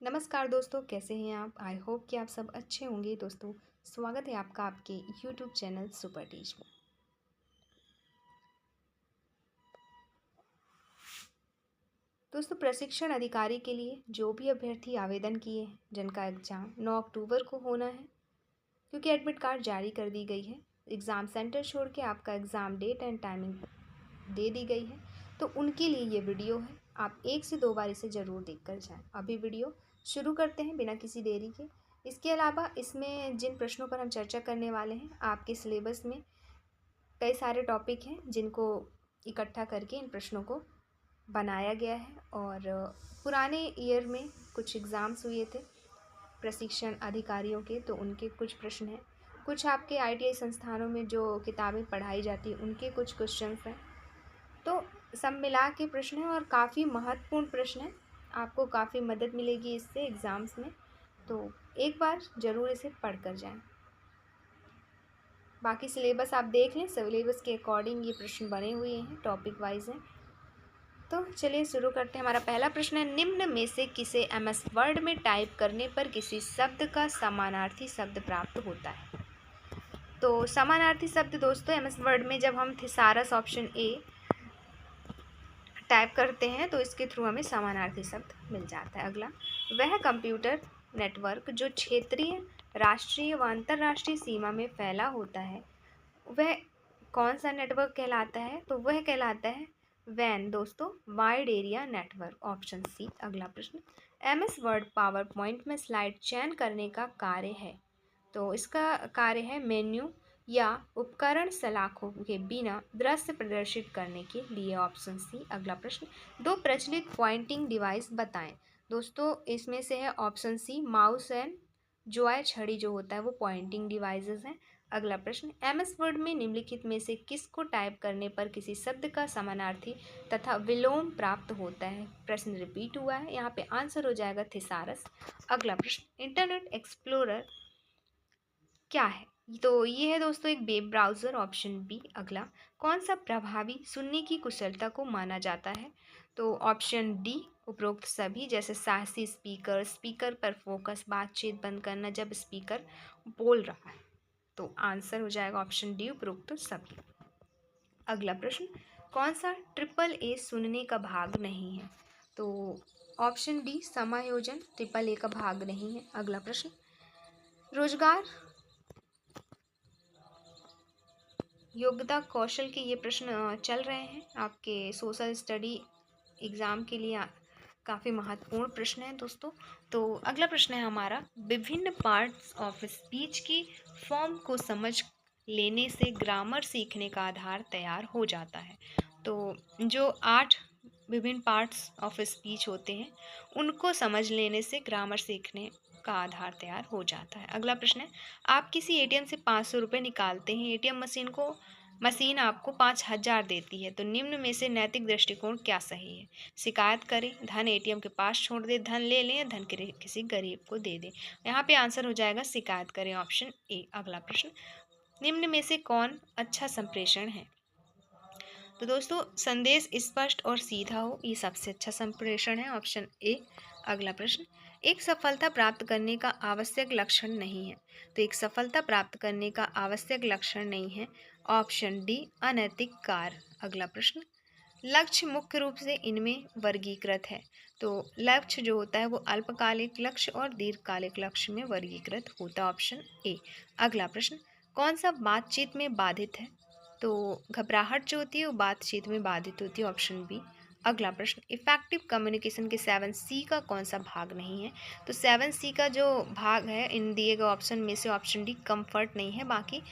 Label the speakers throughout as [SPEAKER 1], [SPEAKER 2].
[SPEAKER 1] नमस्कार दोस्तों, कैसे हैं आप? आई होप कि आप सब अच्छे होंगे। दोस्तों, स्वागत है आपका आपके यूट्यूब चैनल सुपर टीच में। दोस्तों, प्रशिक्षण अधिकारी के लिए जो भी अभ्यर्थी आवेदन किए हैं, जिनका एग्ज़ाम 9 अक्टूबर को होना है, क्योंकि एडमिट कार्ड जारी कर दी गई है, एग्ज़ाम सेंटर छोड़ के आपका एग्ज़ाम डेट एंड टाइमिंग दे दी गई है, तो उनके लिए ये वीडियो है। आप 1 से 2 बार इसे ज़रूर देख कर जाएँ। अभी वीडियो शुरू करते हैं बिना किसी देरी के। इसके अलावा इसमें जिन प्रश्नों पर हम चर्चा करने वाले हैं, आपके सिलेबस में कई सारे टॉपिक हैं जिनको इकट्ठा करके इन प्रश्नों को बनाया गया है। और पुराने ईयर में कुछ एग्ज़ाम्स हुए थे प्रशिक्षण अधिकारियों के, तो उनके कुछ प्रश्न हैं। कुछ आपके आईटीआई संस्थानों में जो किताबें पढ़ाई जाती हैं, उनके कुछ क्वेश्चंस हैं। तो सब मिला के प्रश्न हैं और काफ़ी महत्वपूर्ण प्रश्न हैं। आपको काफ़ी मदद मिलेगी इससे एग्ज़ाम्स में, तो एक बार ज़रूर इसे पढ़ कर जाएँ। बाकी सिलेबस आप देख लें, सिलेबस के अकॉर्डिंग ये प्रश्न बने हुए हैं, टॉपिक वाइज हैं। तो चलिए शुरू करते हैं। हमारा पहला प्रश्न है, निम्न में से किसे एमएस वर्ड में टाइप करने पर किसी शब्द का समानार्थी शब्द प्राप्त होता है? तो समानार्थी शब्द दोस्तों एमएस वर्ड में जब हम थिसारस ऑप्शन ए टाइप करते हैं तो इसके थ्रू हमें समानार्थी शब्द मिल जाता है। अगला, वह कंप्यूटर नेटवर्क जो क्षेत्रीय, राष्ट्रीय व अंतर्राष्ट्रीय सीमा में फैला होता है, वह कौन सा नेटवर्क कहलाता है? तो वह कहलाता है वैन दोस्तों, wide area network, option C. अगला प्रश्न, एमएस वर्ड पावर पॉइंट में स्लाइड चयन करने का कार्य है, तो इसका कार्य है मेन्यू या उपकरण सलाखों के बिना दृश्य प्रदर्शित करने के लिए, ऑप्शन सी। अगला प्रश्न, दो प्रचलित पॉइंटिंग डिवाइस बताएं। दोस्तों इसमें से है option C, mouse and joy छड़ी जो होता है वो पॉइंटिंग डिवाइसेस हैं। अगला प्रश्न, एमएस वर्ड में निम्नलिखित में से किसको टाइप करने पर किसी शब्द का समानार्थी तथा विलोम प्राप्त होता है? प्रश्न रिपीट हुआ है, यहाँ पे आंसर हो जाएगा थिसारस। अगला प्रश्न, इंटरनेट एक्सप्लोरर क्या है? तो ये है दोस्तों एक वेब ब्राउज़र, ऑप्शन बी। अगला, कौन सा प्रभावी सुनने की कुशलता को माना जाता है? तो ऑप्शन डी, उपरोक्त सभी, जैसे साहसी स्पीकर, स्पीकर पर फोकस, बातचीत बंद करना जब स्पीकर बोल रहा है। तो आंसर हो जाएगा ऑप्शन डी, उपरोक्त सभी। अगला प्रश्न, कौन सा ट्रिपल ए सुनने का भाग नहीं है? तो ऑप्शन डी, समायोजन ट्रिपल ए का भाग नहीं है। अगला प्रश्न, रोजगार योग्यता कौशल के ये प्रश्न चल रहे हैं आपके सोशल स्टडी एग्ज़ाम के लिए, काफ़ी महत्वपूर्ण प्रश्न है दोस्तों। तो अगला प्रश्न है हमारा, विभिन्न पार्ट्स ऑफ स्पीच की फॉर्म को समझ लेने से ग्रामर सीखने का आधार तैयार हो जाता है। तो जो 8 विभिन्न पार्ट्स ऑफ स्पीच होते हैं उनको समझ लेने से ग्रामर सीखने का आधार तैयार हो जाता है। अगला प्रश्न है, आप किसी एटीएम से 500 रुपये निकालते हैं, एटीएम मशीन आपको 5,000 देती है, तो निम्न में से नैतिक दृष्टिकोण क्या सही है? शिकायत करें, धन एटीएम के पास छोड़ दें, धन ले लें या धन किसी गरीब को दे दें। यहाँ पे आंसर हो जाएगा शिकायत करें, ऑप्शन ए। अगला प्रश्न, निम्न में से कौन अच्छा संप्रेषण है? तो दोस्तों संदेश स्पष्ट और सीधा हो, ये सबसे अच्छा संप्रेषण है, ऑप्शन ए। अगला प्रश्न, एक सफलता प्राप्त करने का आवश्यक लक्षण नहीं है, तो एक सफलता प्राप्त करने का आवश्यक लक्षण नहीं है, ऑप्शन डी, अनैतिक कार्य। अगला प्रश्न, लक्ष्य मुख्य रूप से इनमें वर्गीकृत है, तो लक्ष्य जो होता है वो अल्पकालिक लक्ष्य और दीर्घकालिक लक्ष्य में वर्गीकृत होता है, ऑप्शन ए। अगला प्रश्न, कौन सा बातचीत में बाधित है? तो घबराहट जो होती है वो बातचीत में बाधित होती है, ऑप्शन बी। अगला प्रश्न, इफेक्टिव कम्युनिकेशन के 7C का कौन सा भाग नहीं है? तो 7C का जो भाग है इन दिए गए ऑप्शन में से ऑप्शन डी, कंफर्ट नहीं है, बाकी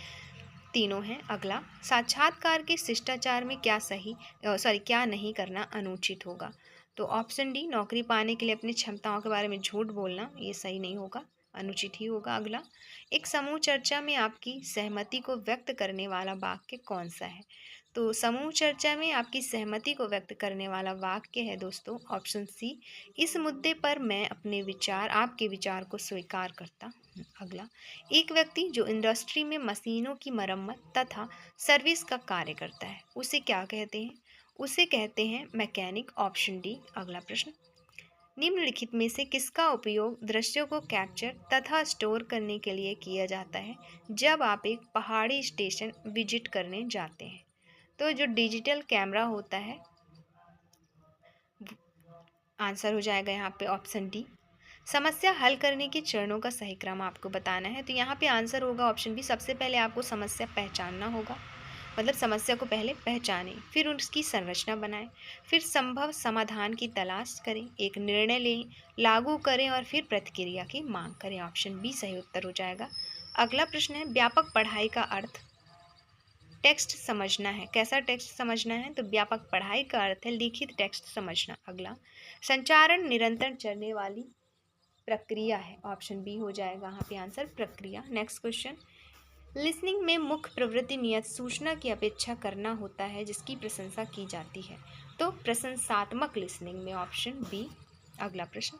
[SPEAKER 1] तीनों हैं। अगला, साक्षात्कार के शिष्टाचार में क्या नहीं करना अनुचित होगा? तो ऑप्शन डी, नौकरी पाने के लिए अपनी क्षमताओं के बारे में झूठ बोलना, ये सही नहीं होगा, अनुचित ही होगा। अगला, एक समूह चर्चा में आपकी सहमति को व्यक्त करने वाला वाक्य कौन सा है? तो समूह चर्चा में आपकी सहमति को व्यक्त करने वाला वाक्य है दोस्तों ऑप्शन सी, इस मुद्दे पर मैं आपके विचार को स्वीकार करता हूँ। अगला, एक व्यक्ति जो इंडस्ट्री में मशीनों की मरम्मत तथा सर्विस का कार्य करता है उसे क्या कहते हैं? उसे कहते हैं मैकेनिक, ऑप्शन डी। अगला प्रश्न, निम्नलिखित में से किसका उपयोग दृश्यों को कैप्चर तथा स्टोर करने के लिए किया जाता है जब आप एक पहाड़ी स्टेशन विजिट करने जाते हैं? तो जो डिजिटल कैमरा होता है, आंसर हो जाएगा यहाँ पे ऑप्शन डी। समस्या हल करने के चरणों का सही क्रम आपको बताना है, तो यहाँ पे आंसर होगा ऑप्शन बी। सबसे पहले आपको समस्या पहचानना होगा, मतलब समस्या को पहले पहचानें, फिर उसकी संरचना बनाएं, फिर संभव समाधान की तलाश करें, एक निर्णय लें, लागू करें और फिर प्रतिक्रिया की मांग करें। ऑप्शन बी सही उत्तर हो जाएगा। अगला प्रश्न है, व्यापक पढ़ाई का अर्थ टेक्स्ट समझना है। कैसा टेक्स्ट समझना है? तो व्यापक पढ़ाई का अर्थ है लिखित टेक्स्ट समझना। अगला, संचारण निरंतर चलने वाली प्रक्रिया है। ऑप्शन बी हो जाएगा यहाँ पे आंसर, प्रक्रिया। नेक्स्ट क्वेश्चन, लिसनिंग में मुख्य प्रवृत्ति नियत सूचना की अपेक्षा करना होता है जिसकी प्रशंसा की जाती है, तो प्रशंसात्मक लिसनिंग में। Option B. अगला प्रश्न,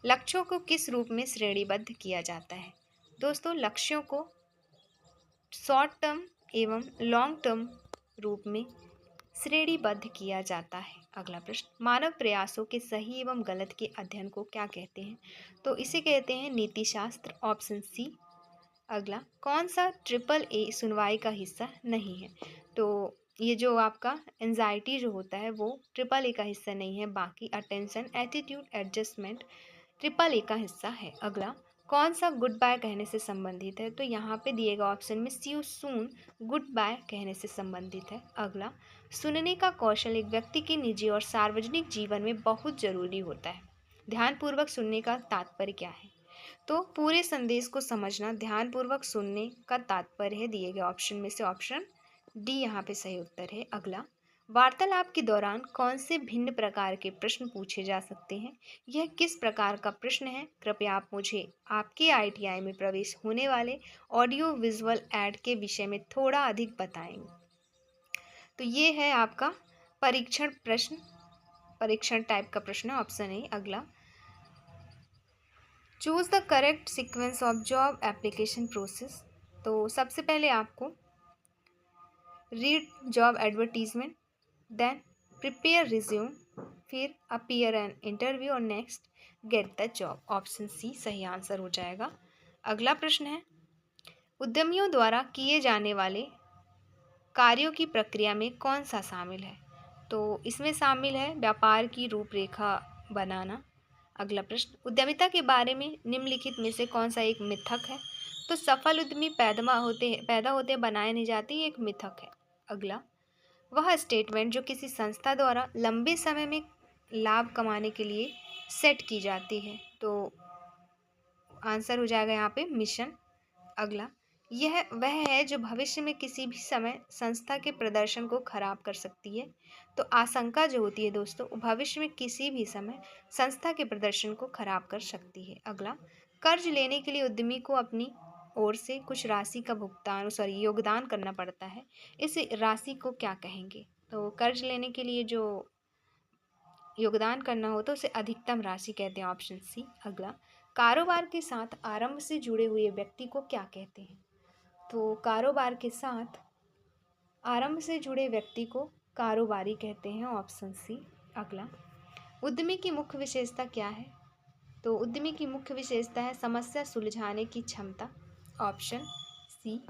[SPEAKER 1] लक्ष्यों को किस रूप में श्रेणीबद्ध किया जाता है? दोस्तों, लक्ष्यों को शॉर्ट टर्म एवं लॉन्ग टर्म रूप में श्रेणीबद्ध किया जाता है। अगला प्रश्न, मानव प्रयासों के सही एवं गलत के अध्ययन को क्या कहते हैं? तो इसे कहते हैं नीति शास्त्र। Option C. अगला, कौन सा ट्रिपल ए सुनवाई का हिस्सा नहीं है? तो ये जो आपका एंजाइटी जो होता है वो ट्रिपल ए का हिस्सा नहीं है, बाकी attention, attitude, adjustment triple A का हिस्सा है। अगला, कौन सा गुड बाय कहने से संबंधित है? तो यहाँ पे दिएगा ऑप्शन में सी यू सून गुड बाय कहने से संबंधित है। अगला, सुनने का कौशल एक व्यक्ति के निजी और सार्वजनिक जीवन में बहुत जरूरी होता है। ध्यानपूर्वक सुनने का तात्पर्य क्या है? तो पूरे संदेश को समझना ध्यानपूर्वक सुनने का तात्पर्य है। दिए गए ऑप्शन में से ऑप्शन डी यहाँ पे सही उत्तर है। अगला, वार्तालाप के दौरान कौन से भिन्न प्रकार के प्रश्न पूछे जा सकते हैं? यह किस प्रकार का प्रश्न है? कृपया आप मुझे आपके आईटीआई में प्रवेश होने वाले ऑडियो विजुअल ऐड के विषय में थोड़ा अधिक बताएंगे। तो ये है आपका परीक्षण प्रश्न, परीक्षण टाइप का प्रश्न, ऑप्शन ए। अगला, choose the correct sequence of job application process. तो सबसे पहले आपको read job advertisement, then prepare resume, फिर अपीयर एन इंटरव्यू और next get the job. Option C सही आंसर हो जाएगा। अगला प्रश्न है, उद्यमियों द्वारा किए जाने वाले कार्यों की प्रक्रिया में कौन सा शामिल है? तो इसमें शामिल है व्यापार की रूपरेखा बनाना। अगला प्रश्न, उद्यमिता के बारे में निम्नलिखित में से कौन सा एक मिथक है? तो सफल उद्यमी पैदा होते बनाए नहीं जाते, ये एक मिथक है। अगला, वह स्टेटमेंट जो किसी संस्था द्वारा लंबे समय में लाभ कमाने के लिए सेट की जाती है, तो आंसर हो जाएगा यहाँ पे मिशन। अगला, यह वह है जो भविष्य में किसी भी समय संस्था के प्रदर्शन को खराब कर सकती है। तो आशंका जो होती है दोस्तों, भविष्य में किसी भी समय संस्था के प्रदर्शन को खराब कर सकती है। अगला, कर्ज लेने के लिए उद्यमी को अपनी ओर से कुछ राशि का योगदान करना पड़ता है, इस राशि को क्या कहेंगे? तो कर्ज लेने के लिए जो योगदान करना हो तो उसे अधिकतम राशि कहते हैं। Option C. अगला, कारोबार के साथ आरंभ से जुड़े हुए व्यक्ति को क्या कहते हैं? तो कारोबार के साथ आरंभ से जुड़े व्यक्ति को कारोबारी कहते हैं। Option C. अगला, उद्यमी की मुख्य विशेषता क्या है? तो उद्यमी की मुख्य विशेषता है समस्या सुलझाने की क्षमता। Option C.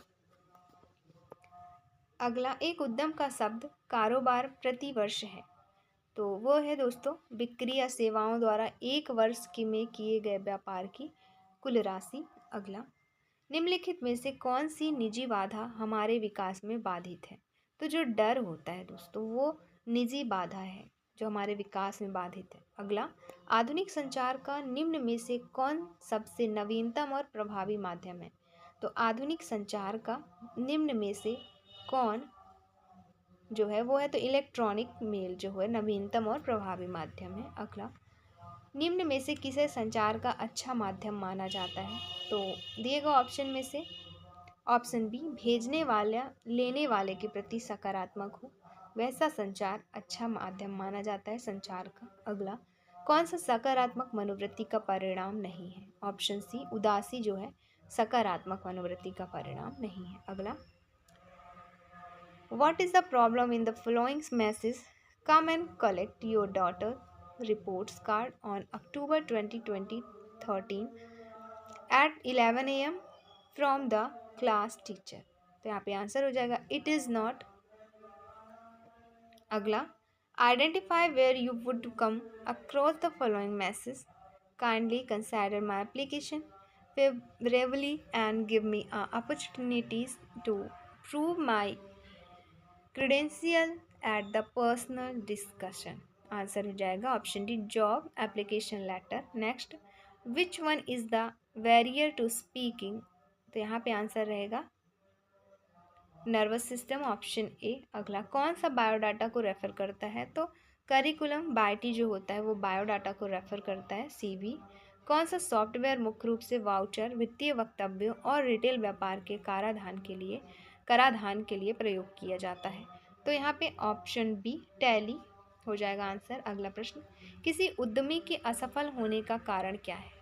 [SPEAKER 1] अगला, एक उद्यम का शब्द कारोबार प्रति वर्ष है, तो वो है दोस्तों बिक्री या सेवाओं द्वारा एक वर्ष में किए गए व्यापार की कुल राशि। अगला, निम्नलिखित में से कौन सी निजी बाधा हमारे विकास में बाधित है? तो जो डर होता है दोस्तों वो निजी बाधा है जो हमारे विकास में बाधित है। अगला, आधुनिक संचार का निम्न में से कौन सबसे नवीनतम और प्रभावी माध्यम है? तो आधुनिक संचार का निम्न में से कौन जो है वो है तो इलेक्ट्रॉनिक मेल जो है नवीनतम और प्रभावी माध्यम है। अगला, निम्न में से किसे संचार का अच्छा माध्यम माना जाता है? तो दिएगा ऑप्शन में से ऑप्शन बी, भेजने वाला लेने वाले के प्रति सकारात्मक हो वैसा संचार अच्छा माध्यम माना जाता है संचार का। अगला, कौन सा सकारात्मक मनोवृत्ति का परिणाम नहीं है? ऑप्शन सी, उदासी जो है सकारात्मक मनोवृत्ति का परिणाम नहीं है। अगला, What is the problem in the following message? Come and collect your daughter. reports card on October 2013 at 11 a.m. from the class teacher। तो यहाँ पे आंसर हो जाएगा इट इज़ नॉट। अगला, identify where you would come across the following message, kindly consider my application favourably and give me opportunities to prove my credential at the personal discussion. Answer हो जाएगा option D, job application letter. Next, which one is the barrier to speaking. तो यहाँ पे answer रहेगा nervous system, option A. अगला, कौन सा biodata को रेफर करता है। तो करिकुलम बायोटी जो होता है वो बायोडाटा को रेफर करता है, सीबी। कौन सा सॉफ्टवेयर मुख्य रूप से वाउचर, वित्तीय वक्तव्यों और रिटेल व्यापार के कराधान के लिए प्रयोग किया जाता है। तो यहाँ पे ऑप्शन बी, टैली हो जाएगा आंसर। अगला प्रश्न, किसी उद्यमी के असफल होने का कारण क्या है।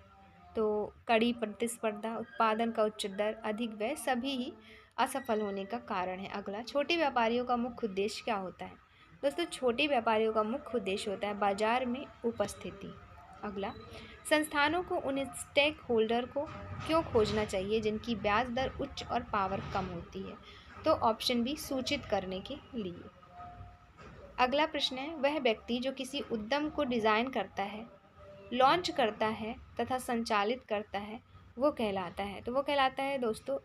[SPEAKER 1] तो कड़ी प्रतिस्पर्धा, उत्पादन का उच्च दर, अधिक व्यय, सभी ही असफल होने का कारण है। अगला, छोटे व्यापारियों का मुख्य उद्देश्य क्या होता है। दोस्तों, छोटे व्यापारियों का मुख्य उद्देश्य होता है बाजार में उपस्थिति। अगला, संस्थानों को उन स्टेक होल्डर को क्यों खोजना चाहिए जिनकी ब्याज दर उच्च और पावर कम होती है। तो ऑप्शन बी, सूचित करने के लिए। अगला प्रश्न है, वह व्यक्ति जो किसी उद्यम को डिज़ाइन करता है, लॉन्च करता है तथा संचालित करता है वो कहलाता है। तो वो कहलाता है दोस्तों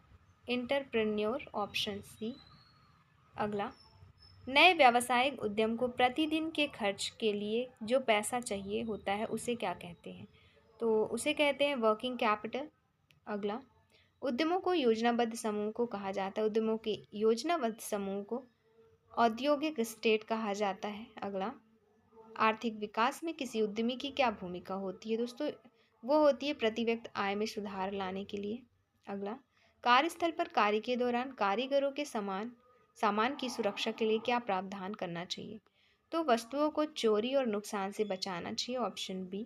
[SPEAKER 1] एंटरप्रेन्योर, ऑप्शन सी। अगला, नए व्यावसायिक उद्यम को प्रतिदिन के खर्च के लिए जो पैसा चाहिए होता है उसे क्या कहते हैं। तो उसे कहते हैं वर्किंग कैपिटल। अगला, उद्यमों को योजनाबद्ध समूह को कहा जाता है, उद्यमों के योजनाबद्ध समूह को औद्योगिक स्टेट कहा जाता है। अगला, आर्थिक विकास में किसी उद्यमी की क्या भूमिका होती है। दोस्तों, वो होती है प्रति व्यक्ति आय में सुधार लाने के लिए। अगला, कार्यस्थल पर कार्य के दौरान कारीगरों के सामान की सुरक्षा के लिए क्या प्रावधान करना चाहिए। तो वस्तुओं को चोरी और नुकसान से बचाना चाहिए, ऑप्शन बी।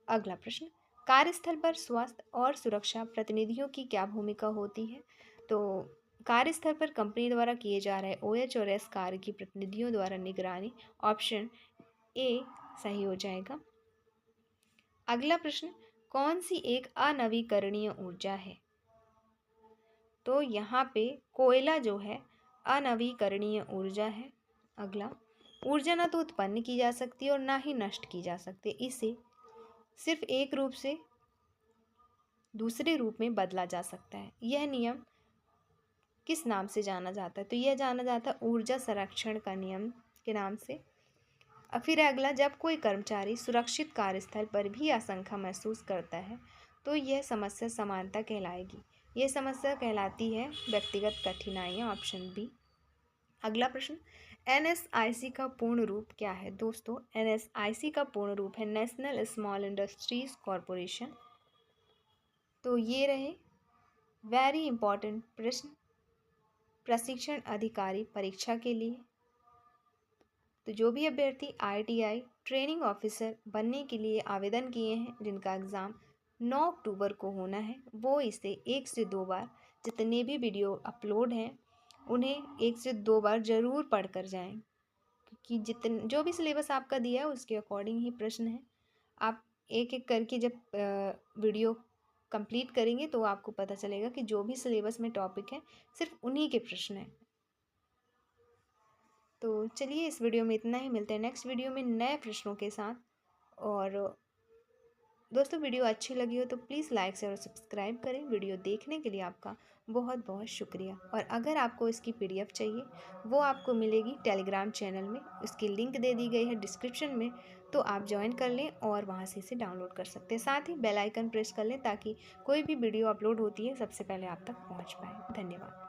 [SPEAKER 1] अगला प्रश्न, कार्यस्थल पर स्वास्थ्य और सुरक्षा प्रतिनिधियों की क्या भूमिका होती है। तो कार्यस्थल पर कंपनी द्वारा किए जा रहे OH और S कार्य की प्रतिनिधियों द्वारा निगरानी, ऑप्शन ए सही हो जाएगा। अगला प्रश्न, कौन सी एक अनवीकरणीय ऊर्जा है। तो यहाँ पे कोयला जो है अनवीकरणीय ऊर्जा है। अगला, ऊर्जा ना तो उत्पन्न की जा सकती और ना ही नष्ट की जा सकती, इसे सिर्फ एक रूप से दूसरे रूप में बदला जा सकता है। यह नियम किस नाम से जाना जाता है। तो यह जाना जाता है ऊर्जा संरक्षण का नियम के नाम से। फिर अगला, जब कोई कर्मचारी सुरक्षित कार्यस्थल पर भी आशंका महसूस करता है तो यह समस्या समानता कहलाएगी। यह समस्या कहलाती है व्यक्तिगत कठिनाइयाँ, ऑप्शन बी। अगला प्रश्न, NSIC का पूर्ण रूप क्या है। दोस्तों, NSIC का पूर्ण रूप है नेशनल स्मॉल इंडस्ट्रीज कॉरपोरेशन। तो ये रहे वेरी इंपॉर्टेंट प्रश्न प्रशिक्षण अधिकारी परीक्षा के लिए। तो जो भी अभ्यर्थी ITI ट्रेनिंग ऑफिसर बनने के लिए आवेदन किए हैं, जिनका एग्ज़ाम 9 अक्टूबर को होना है, वो इसे 1 से 2 बार, जितने भी वीडियो अपलोड हैं उन्हें 1 से 2 बार ज़रूर पढ़ कर जाएँ, क्योंकि जो भी सिलेबस आपका दिया है उसके अकॉर्डिंग ही प्रश्न है। आप एक एक करके जब वीडियो कंप्लीट करेंगे तो आपको पता चलेगा कि जो भी सिलेबस में टॉपिक है सिर्फ उन्हीं के प्रश्न हैं। तो चलिए, इस वीडियो में इतना ही, मिलते हैं नेक्स्ट वीडियो में नए प्रश्नों के साथ। और दोस्तों, वीडियो अच्छी लगी हो तो प्लीज़ लाइक शेयर और सब्सक्राइब करें। वीडियो देखने के लिए आपका बहुत बहुत शुक्रिया। और अगर आपको इसकी PDF चाहिए वो आपको मिलेगी टेलीग्राम चैनल में, उसकी लिंक दे दी गई है डिस्क्रिप्शन में, तो आप ज्वाइन कर लें और वहाँ से इसे डाउनलोड कर सकते हैं। साथ ही बेल आइकन प्रेस कर लें ताकि कोई भी वीडियो अपलोड होती है सबसे पहले आप तक पहुँच पाए। धन्यवाद।